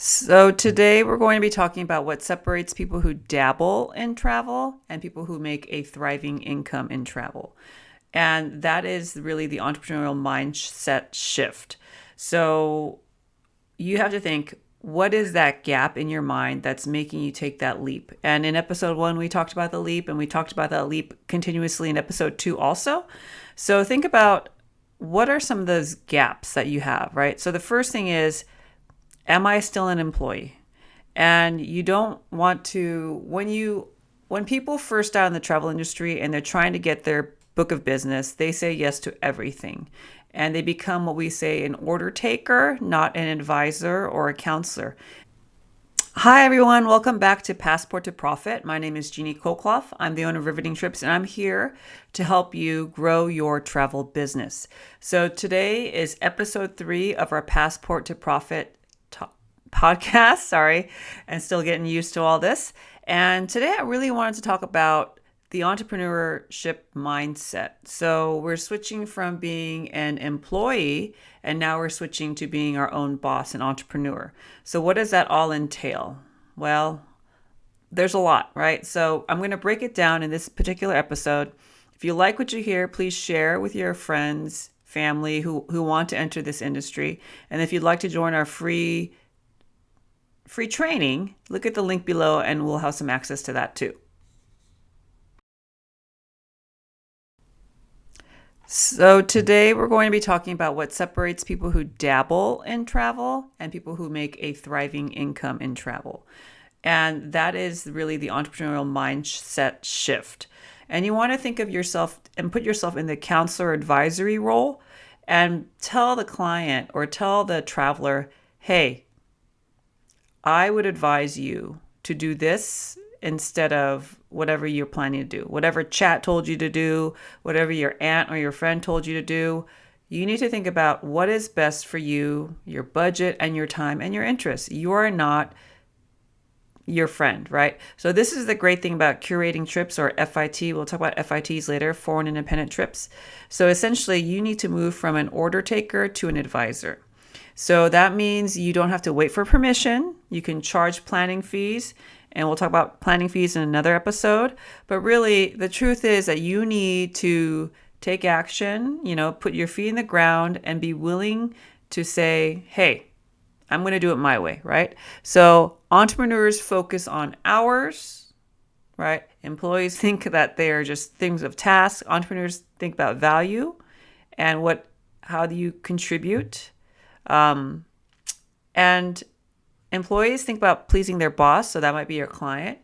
So today we're going to be talking about what separates people who dabble in travel and people who make a thriving income in travel. And that is really the entrepreneurial mindset shift. So you have to think, what is that gap in your mind that's making you take that leap? And in episode 1, we talked about the leap, and we talked about that leap continuously in episode 2 also. So think about what are some of those gaps that you have, right? So the first thing is, am I still an employee? And you don't want to, when people first start in the travel industry and they're trying to get their book of business, they say yes to everything. And they become what we say an order taker, not an advisor or a counselor. Hi, everyone. Welcome back to Passport to Profit. My name is Jeanie Colclough. I'm the owner of Riveting Trips, and I'm here to help you grow your travel business. So today is episode 3 of our Passport to Profit podcast. And still getting used to all this. And today I really wanted to talk about the entrepreneurship mindset. So we're switching from being an employee and now we're switching to being our own boss and entrepreneur. So what does that all entail? Well, there's a lot, right? So I'm going to break it down in this particular episode. If you like what you hear, please share with your friends, family who want to enter this industry. And if you'd like to join our free training, look at the link below and we'll have some access to that too. So today we're going to be talking about what separates people who dabble in travel and people who make a thriving income in travel. And that is really the entrepreneurial mindset shift. And you want to think of yourself and put yourself in the counselor advisory role and tell the client or tell the traveler, hey, I would advise you to do this instead of whatever you're planning to do. Whatever chat told you to do, whatever your aunt or your friend told you to do, you need to think about what is best for you, your budget and your time and your interests. You are not your friend, right? So this is the great thing about curating trips, or FIT. We'll talk about FITs later, foreign independent trips. So essentially you need to move from an order taker to an advisor. So that means you don't have to wait for permission. You can charge planning fees, and we'll talk about planning fees in another episode. But really, the truth is that you need to take action, put your feet in the ground and be willing to say, hey, I'm going to do it my way, right? So entrepreneurs focus on hours, right? Employees think that they are just things of tasks. Entrepreneurs think about value and how do you contribute? And employees think about pleasing their boss, so that might be your client.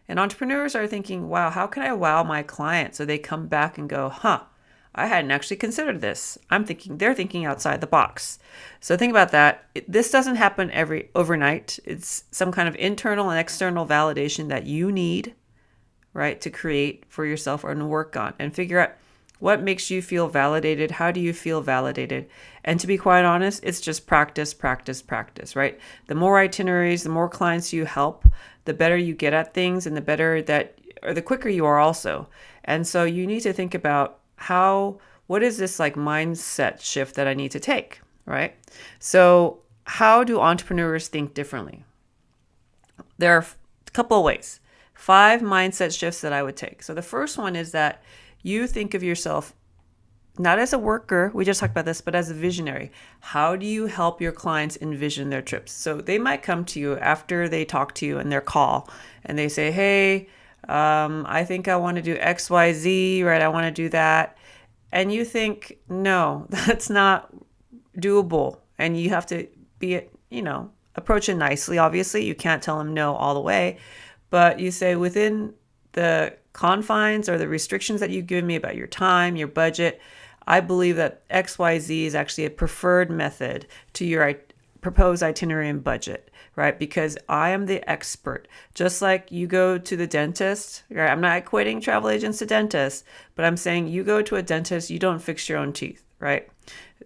And entrepreneurs are thinking, wow, how can I wow my client? So they come back and go, I hadn't actually considered this. They're thinking outside the box. So think about that. This doesn't happen overnight. It's some kind of internal and external validation that you need, right, to create for yourself or to work on and figure out what makes you feel validated? How do you feel validated? And to be quite honest, it's just practice, right? The more itineraries, the more clients you help, the better you get at things and the quicker you are also. And so you need to think about what is this like mindset shift that I need to take, right? So how do entrepreneurs think differently? There are a couple of ways, 5 mindset shifts that I would take. So the first one is that you think of yourself not as a worker, we just talked about this, but as a visionary. How do you help your clients envision their trips? So they might come to you after they talk to you in their call and they say, hey, I think I want to do XYZ, right? I want to do that. And you think, no, that's not doable. And you have to approach it nicely. Obviously, you can't tell them no all the way, but you say within the confines or the restrictions that you give me about your time, your budget, I believe that XYZ is actually a preferred method to your proposed itinerary and budget, right? Because I am the expert. Just like you go to the dentist, right? I'm not equating travel agents to dentists, but I'm saying you go to a dentist, you don't fix your own teeth, right?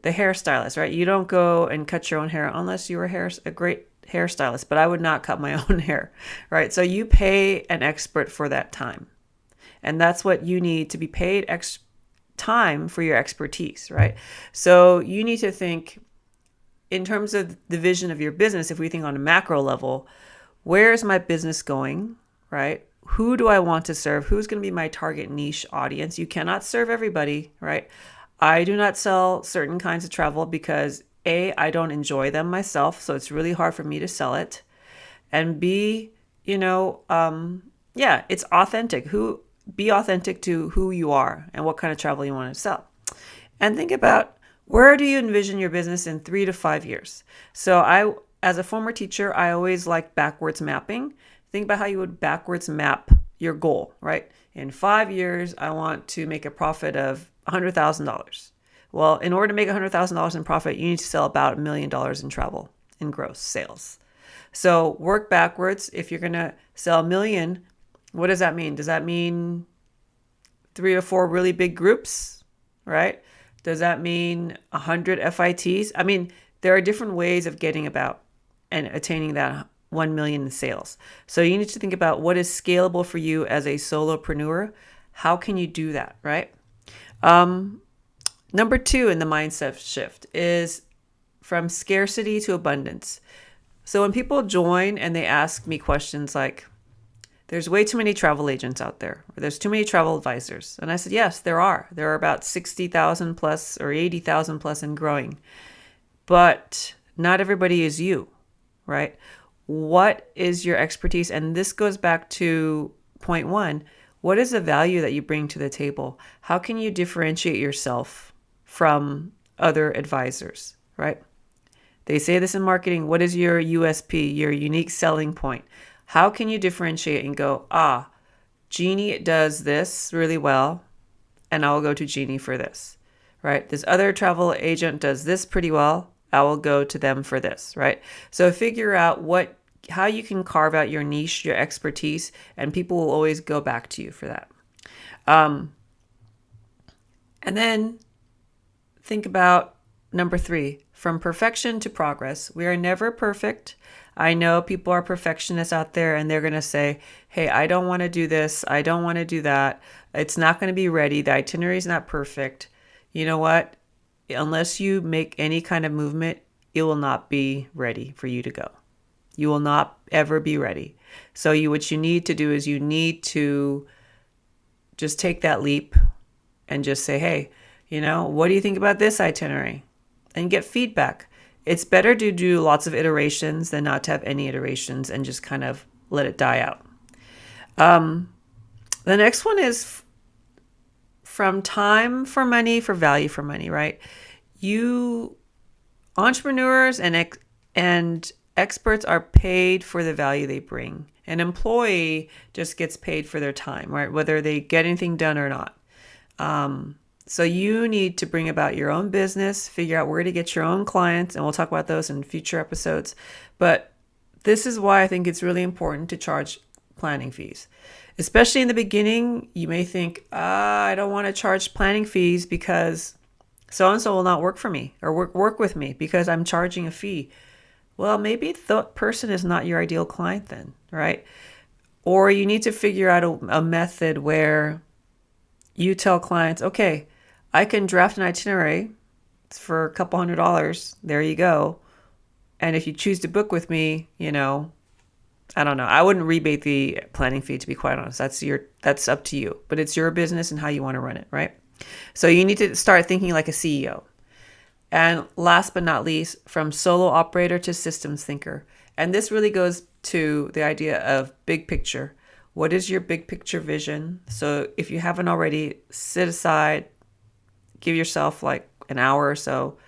The hairstylist, right? You don't go and cut your own hair unless you were a great hairstylist, but I would not cut my own hair, right? So you pay an expert for that time. And that's what you need to be paid time for your expertise, right? So you need to think in terms of the vision of your business, if we think on a macro level, where is my business going, right? Who do I want to serve? Who's going to be my target niche audience? You cannot serve everybody, right? I do not sell certain kinds of travel because A, I don't enjoy them myself, so it's really hard for me to sell it. And B, it's authentic. Be authentic to who you are and what kind of travel you want to sell. And think about, where do you envision your business in 3 to 5 years? So as a former teacher, I always like backwards mapping. Think about how you would backwards map your goal, right? In 5 years, I want to make a profit of $100,000. Well, in order to make $100,000 in profit, you need to sell about $1 million in travel in gross sales. So work backwards. If you're going to sell $1 million, what does that mean? Does that mean 3 or 4 really big groups, right? Does that mean 100 FITs? I mean, there are different ways of getting about and attaining that 1 million in sales. So you need to think about what is scalable for you as a solopreneur. How can you do that, right? Number 2 in the mindset shift is from scarcity to abundance. So when people join and they ask me questions like, there's way too many travel agents out there, or there's too many travel advisors. And I said, yes, there are. There are about 60,000 plus or 80,000 plus and growing. But not everybody is you, right? What is your expertise? And this goes back to point 1. What is the value that you bring to the table? How can you differentiate yourself from other advisors, right? They say this in marketing. What is your USP, your unique selling point? How can you differentiate and go, Jeanie does this really well, and I will go to Jeanie for this, right? This other travel agent does this pretty well. I will go to them for this, right? So figure out how you can carve out your niche, your expertise, and people will always go back to you for that. And then think about number 3, from perfection to progress. We are never perfect. I know people are perfectionists out there and they're going to say, hey, I don't want to do this. I don't want to do that. It's not going to be ready. The itinerary is not perfect. You know what? Unless you make any kind of movement, it will not be ready for you to go. You will not ever be ready. So what you need to do is you need to just take that leap and just say, hey, what do you think about this itinerary? And get feedback. It's better to do lots of iterations than not to have any iterations and just kind of let it die out. The next one is from time for money, for value for money, right? You entrepreneurs and experts are paid for the value they bring. An employee just gets paid for their time, right? Whether they get anything done or not. So you need to bring about your own business, figure out where to get your own clients, and we'll talk about those in future episodes. But this is why I think it's really important to charge planning fees. Especially in the beginning, you may think, I don't want to charge planning fees because so-and-so will not work for me or work with me because I'm charging a fee. Well, maybe the person is not your ideal client then, right? Or you need to figure out a method where you tell clients, okay, I can draft an itinerary for a couple $100. There you go. And if you choose to book with me, I don't know. I wouldn't rebate the planning fee, to be quite honest. That's up to you. But it's your business and how you want to run it, right? So you need to start thinking like a CEO. And last but not least, from solo operator to systems thinker. And this really goes to the idea of big picture. What is your big picture vision? So if you haven't already, sit aside, give yourself like an hour or so.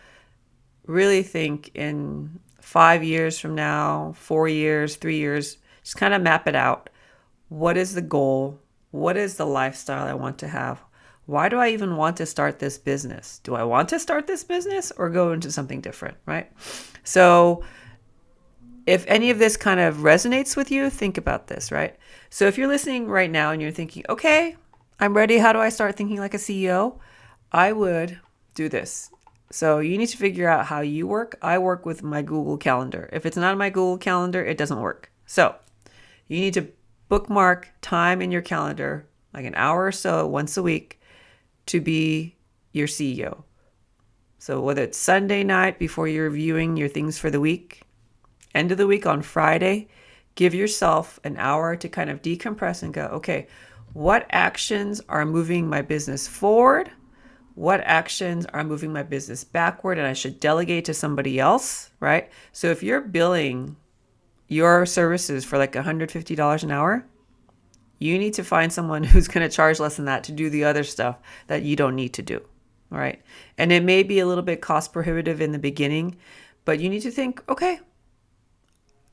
Really think in 5 years from now, 4 years, 3 years, just kind of map it out. What is the goal? What is the lifestyle I want to have? Why do I even want to start this business? Do I want to start this business or go into something different, right? So if any of this kind of resonates with you, think about this, right? So if you're listening right now and you're thinking, okay, I'm ready. How do I start thinking like a CEO? I would do this. So you need to figure out how you work. I work with my Google Calendar. If it's not in my Google Calendar, it doesn't work. So you need to bookmark time in your calendar, like an hour or so once a week, to be your CEO. So whether it's Sunday night before you're reviewing your things for the week, end of the week on Friday, give yourself an hour to kind of decompress and go, okay, what actions are moving my business forward? What actions are moving my business backward and I should delegate to somebody else, right? So if you're billing your services for like $150 an hour, you need to find someone who's going to charge less than that to do the other stuff that you don't need to do, all right? And it may be a little bit cost prohibitive in the beginning, but you need to think, okay,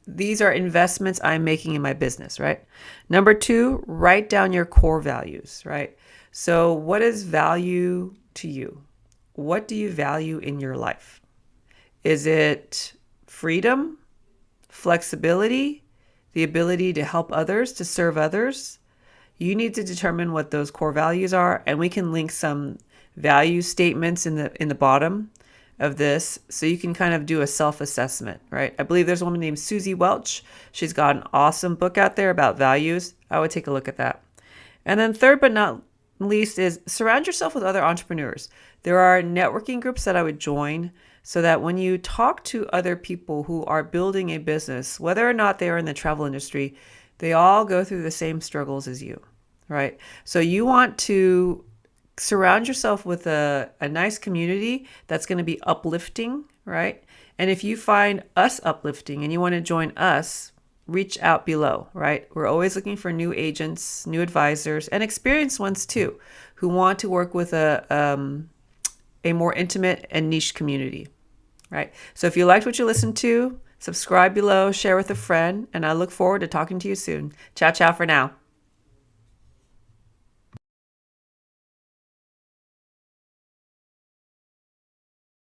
these are investments I'm making in my business, right? Number 2, write down your core values, right? So what is value to you? What do you value in your life? Is it freedom, flexibility, the ability to help others, to serve others? You need to determine what those core values are, and we can link some value statements in the bottom of this so you can kind of do a self-assessment, right? I believe there's a woman named Susie Welch. She's got an awesome book out there about values. I would take a look at that. And then third but not least is surround yourself with other entrepreneurs. There are networking groups that I would join so that when you talk to other people who are building a business, whether or not they are in the travel industry, they all go through the same struggles as you, right? So you want to surround yourself with a nice community that's going to be uplifting, right? And if you find us uplifting and you want to join us, reach out below, right? We're always looking for new agents, new advisors, and experienced ones too, who want to work with a more intimate and niche community, right? So if you liked what you listened to, subscribe below, share with a friend, and I look forward to talking to you soon. Ciao, ciao for now.